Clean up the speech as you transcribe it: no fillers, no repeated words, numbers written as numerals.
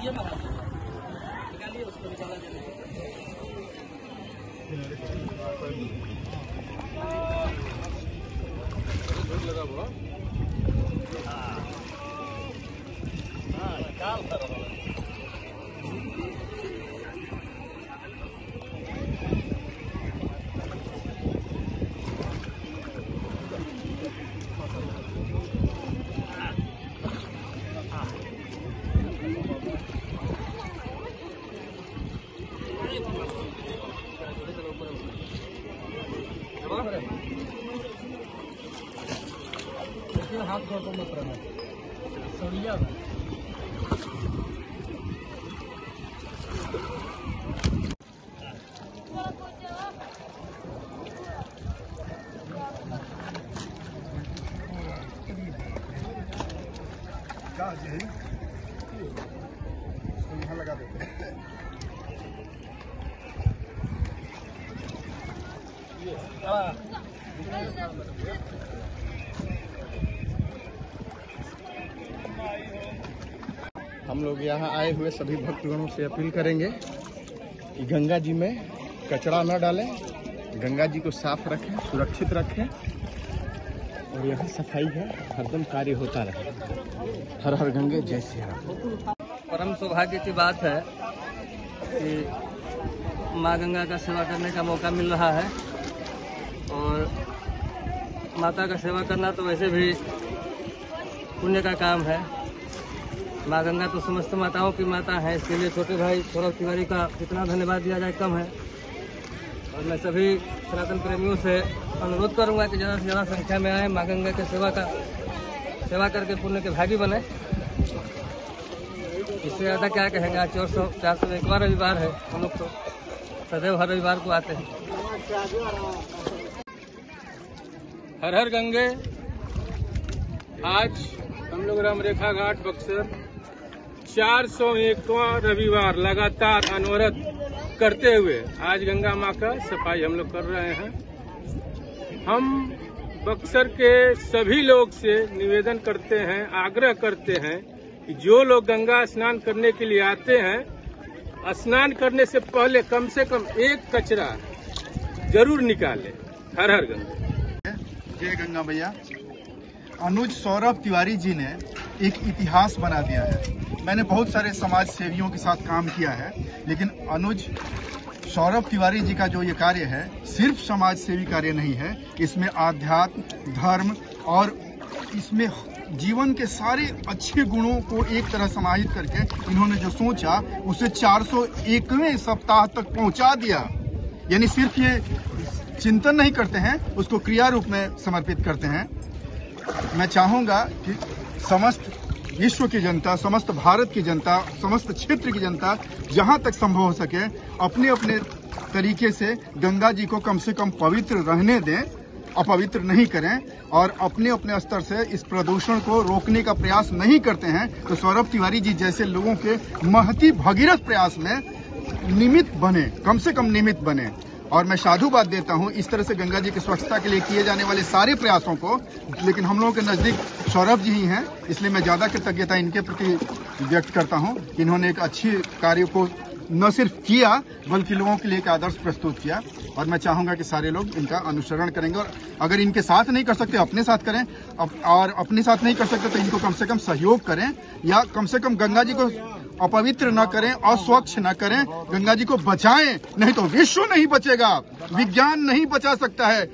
ये निकालिए उसको निकाला लगा हुआ हाथ धो तो मत रहना सड़िया यहाँ लगा देते हम लोग यहाँ आए हुए सभी भक्तगणों से अपील करेंगे कि गंगा जी में कचरा न डालें, गंगा जी को साफ रखें, सुरक्षित रखें और यहाँ सफाई का हरदम कार्य होता रहे। हर हर गंगे जय श्री राम। परम सौभाग्य की बात है कि माँ गंगा का सेवा करने का मौका मिल रहा है और माता का सेवा करना तो वैसे भी पुण्य का काम है। माँ गंगा तो समस्त माताओं की माता है, इसके लिए छोटे भाई सौरभ तिवारी का जितना धन्यवाद दिया जाए कम है। और मैं सभी सनातन प्रेमियों से अनुरोध करूंगा कि ज़्यादा से ज़्यादा संख्या में आए, माँ गंगा के सेवा करके पुण्य के भागी बने। इससे ज़्यादा क्या कहेंगे, आज 401वां रविवार है, हम लोग तो सदैव हर रविवार को आते हैं। हर हर गंगे। आज हम लोग रामरेखा घाट बक्सर 401वां रविवार लगातार अनवरत करते हुए आज गंगा माँ का सफाई हम लोग कर रहे हैं। हम बक्सर के सभी लोग से निवेदन करते हैं, आग्रह करते हैं कि जो लोग गंगा स्नान करने के लिए आते हैं, स्नान करने से पहले कम से कम एक कचरा जरूर निकालें। हर हर गंगा। जय गंगा मैया। अनुज सौरभ तिवारी जी ने एक इतिहास बना दिया है। मैंने बहुत सारे समाज सेवियों के साथ काम किया है, लेकिन अनुज सौरभ तिवारी जी का जो ये कार्य है सिर्फ समाज सेवी कार्य नहीं है, इसमें आध्यात्म, धर्म और इसमें जीवन के सारे अच्छे गुणों को एक तरह समाहित करके इन्होंने जो सोचा उसे 401वें सप्ताह तक पहुंचा दिया। यानी सिर्फ ये चिंतन नहीं करते हैं, उसको क्रिया रूप में समर्पित करते हैं। मैं चाहूंगा कि समस्त विश्व की जनता, समस्त भारत की जनता, समस्त क्षेत्र की जनता जहां तक संभव हो सके अपने अपने तरीके से गंगा जी को कम से कम पवित्र रहने दें, अपवित्र नहीं करें और अपने अपने स्तर से इस प्रदूषण को रोकने का प्रयास नहीं करते हैं तो सौरभ तिवारी जी जैसे लोगों के महती भगीरथ प्रयास में निमित्त बने, कम से कम निमित्त बने। और मैं साधुवाद देता हूं इस तरह से गंगा जी की स्वच्छता के लिए किए जाने वाले सारे प्रयासों को। लेकिन हम लोगों के नजदीक सौरभ जी ही हैं, इसलिए मैं ज्यादा कृतज्ञता इनके प्रति व्यक्त करता हूं कि इन्होंने एक अच्छी कार्य को न सिर्फ किया बल्कि लोगों के लिए एक आदर्श प्रस्तुत किया। और मैं चाहूंगा कि सारे लोग इनका अनुसरण करेंगे और अगर इनके साथ नहीं कर सकते अपने साथ करें, और अपने साथ नहीं कर सकते तो इनको कम से कम सहयोग करें या कम से कम गंगा जी को अपवित्र न करें, अस्वच्छ न करें, गंगा जी को बचाएं, नहीं तो विश्व नहीं बचेगा, विज्ञान नहीं बचा सकता है।